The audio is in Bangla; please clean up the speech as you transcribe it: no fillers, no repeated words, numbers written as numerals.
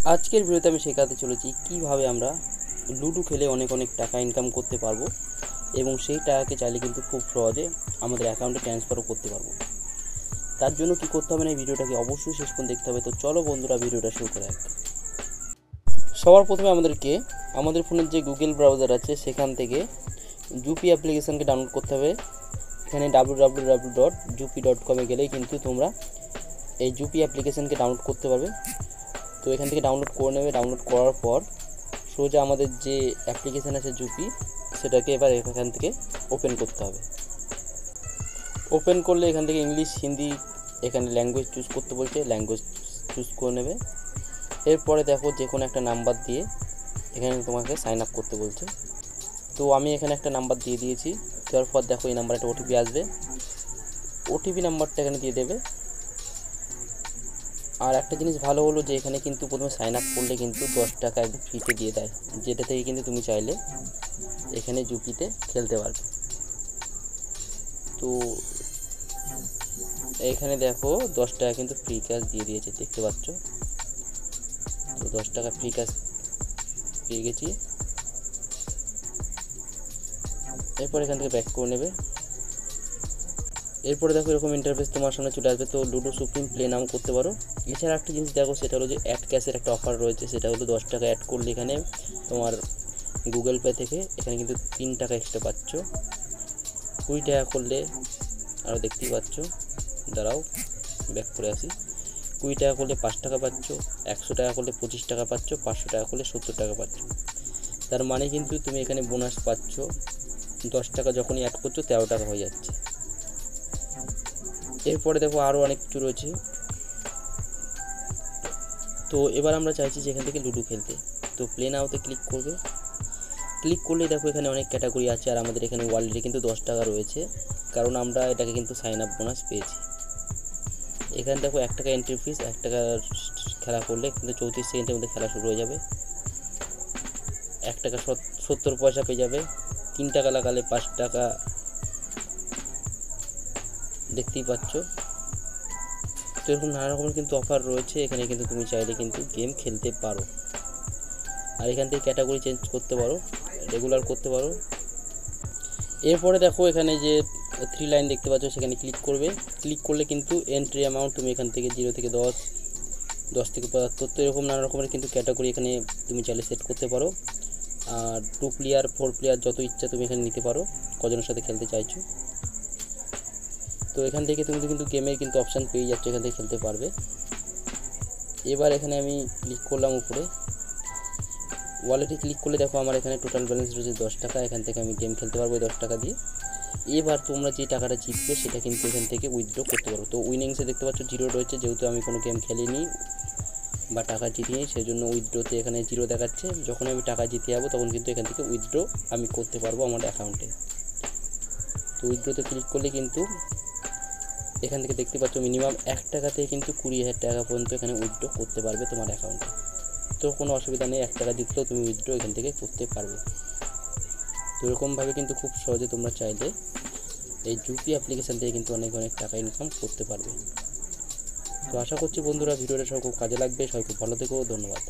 আজকের ভিডিওতে আমি শেখাতে চলেছি কিভাবে আমরা লুডো খেলে অনেক অনেক টাকা ইনকাম করতে পারবো এবং সেই টাকাকে চাইলে কিন্তু খুব সহজে আমাদের অ্যাকাউন্টে ট্রান্সফারও করতে পারবো। তার জন্য কি করতে হবে না, এই ভিডিওটাকে অবশ্যই শেষ পর্যন্ত দেখতে হবে। তো চলো বন্ধুরা, ভিডিওটা শুরু করা যাক। সবার প্রথমে আমাদেরকে আমাদের ফোনের যে গুগল ব্রাউজার আছে সেখান থেকে জুপি অ্যাপ্লিকেশানকে ডাউনলোড করতে হবে। এখানে www.jupi.com-এ গেলেই কিন্তু তোমরা এই জুপি অ্যাপ্লিকেশানকে ডাউনলোড করতে পারবে। তো এখান থেকে ডাউনলোড করে নেবে। ডাউনলোড করার পর সোজা আমাদের যে অ্যাপ্লিকেশান আছে জুপি, সেটাকে এবার এখান থেকে ওপেন করতে হবে। ওপেন করলে এখান থেকে ইংলিশ, হিন্দি, এখানে ল্যাঙ্গুয়েজ চুজ করতে বলছে, ল্যাঙ্গুয়েজ চুজ করে নেবে। এরপরে দেখো যে কোনো একটা নাম্বার দিয়ে এখানে তোমাকে সাইন আপ করতে বলছে। তো আমি এখানে একটা নাম্বার দিয়ে দিয়েছি। দেওয়ার পর দেখো এই নাম্বারে একটা ওটিপি আসবে। ওটিপি নাম্বারটা এখানে দিয়ে দেবে। আর একটা জিনিস ভালো হলো যে এখানে কিন্তু প্রথমে সাইন আপ করলে কিন্তু 10 টাকা একদম ফ্রিতে দিয়ে দেয়, যেটা থেকে কিন্তু তুমি চাইলে এখানে জুপিতে খেলতে পারবে। তো এখানে দেখো 10 টাকা কিন্তু ফ্রি ক্যাশ দিয়ে দিয়েছে, দেখতে পাচ্ছ। তো 10 টাকা ফ্রি ক্যাশ পেয়ে গেছি। এরপর এখান থেকে ব্যাক করে নেবে। এরপরে দেখো এরকম ইন্টারফেস তোমার সামনে চলে আসবে। তো লুডো সুপ্রিম প্লে নাও করতে পারো। এছাড়া একটা জিনিস দেখো, সেটা হলো যে অ্যাড ক্যাশের একটা অফার রয়েছে। সেটা হলো 10 টাকা অ্যাড করলে এখানে তোমার গুগল পে থেকে এখানে কিন্তু 3 টাকা এক্সট্রা পাচ্ছ। 20 টাকা করলে আরও দেখতেই পাচ্ছ, দাঁড়াও ব্যাক করে আসি। 20 টাকা করলে 5 টাকা পাচ্ছ, 100 টাকা করলে 25 টাকা পাচ্ছ, 500 টাকা করলে 70 টাকা পাচ্ছ। তার মানে কিন্তু তুমি এখানে বোনাস পাচ্ছ। 10 টাকা যখনই অ্যাড করছো 13 টাকা হয়ে যাচ্ছে। এরপরে দেখো আরও অনেক কিছু রয়েছে। তো এবার আমরা চাইছি যে এখান থেকে লুডো খেলতে। তো প্লে নাওতে ক্লিক করবে। ক্লিক করলে দেখো এখানে অনেক ক্যাটাগরি আছে, আর আমাদের এখানে ওয়ালেটে কিন্তু 10 টাকা রয়েছে, কারণ আমরা এটাকে কিন্তু সাইন আপ বোনাস পেয়েছি। এখানে দেখো 1 টাকা এন্ট্রি ফিস, 1 টাকা খেলা করলে কিন্তু 34 সেকেন্ডের মধ্যে খেলা শুরু হয়ে যাবে। 1 টাকা 70 পয়সা পেয়ে যাবে। 3 টাকা লাগালে 5 টাকা, দেখতেই পাচ্ছ। তো এরকম নানা রকমের কিন্তু অফার রয়েছে। এখানে কিন্তু তুমি চাইলে কিন্তু গেম খেলতে পারো। আর এখান থেকে ক্যাটাগরি চেঞ্জ করতে পারো, রেগুলার করতে পারো। এরপরে দেখো এখানে যে 3 লাইন দেখতে পাচ্ছ, সেখানে ক্লিক করবে। ক্লিক করলে কিন্তু এন্ট্রি অ্যামাউন্ট তুমি এখান থেকে 0 থেকে 10, 10 থেকে 75, তো এরকম নানা রকমের কিন্তু ক্যাটাগরি এখানে তুমি চাইলে সেট করতে পারো। আর 2 প্লেয়ার 4 প্লেয়ার যত ইচ্ছা তুমি এখানে নিতে পারো, কজনের সাথে খেলতে চাইছো। তো এখান থেকে তুমি কিন্তু গেমের কিন্তু অপশান পেয়ে যাচ্ছ, এখান থেকে খেলতে পারবে। এবার এখানে আমি ক্লিক করলাম উপরে, ওয়ালেটে ক্লিক করলে দেখো আমার এখানে টোটাল ব্যালেন্স রয়েছে 10 টাকা। এখান থেকে আমি গেম খেলতে পারবো 10 টাকা দিয়ে। এবার তোমরা যে টাকাটা জিতবে সেটা কিন্তু এখান থেকে উইথড্র করতে পারো। তো উইনিংসে দেখতে পাচ্ছ 0 রয়েছে, যেহেতু আমি কোনো গেম খেলিনি বা টাকা জিতিনি, সেই জন্য উইথড্রোতে এখানে 0 দেখাচ্ছে। যখন আমি টাকা জিতে যাবো তখন কিন্তু এখান থেকে উইথড্র আমি করতে পারবো আমার অ্যাকাউন্টে। তো উইথড্রোতে ক্লিক করলে কিন্তু এখান থেকে দেখতে পাচ্ছ মিনিমাম 1 টাকা থেকে কিন্তু 20,000 টাকা পর্যন্ত এখানে উইথড্র করতে পারবে তোমার অ্যাকাউন্টে। তো কোনো অসুবিধা নেই, 1 টাকা জিতলেও তুমি উইথড্র এখান থেকে করতে পারবে। তো এরকমভাবে কিন্তু খুব সহজে তোমরা চাইলে এই জুপি অ্যাপ্লিকেশান থেকে কিন্তু অনেক অনেক টাকা ইনকাম করতে পারবে। তো আশা করছি বন্ধুরা ভিডিওটা সবাই খুব কাজে লাগবে। সবাই খুব ভালো থেকো, ধন্যবাদ।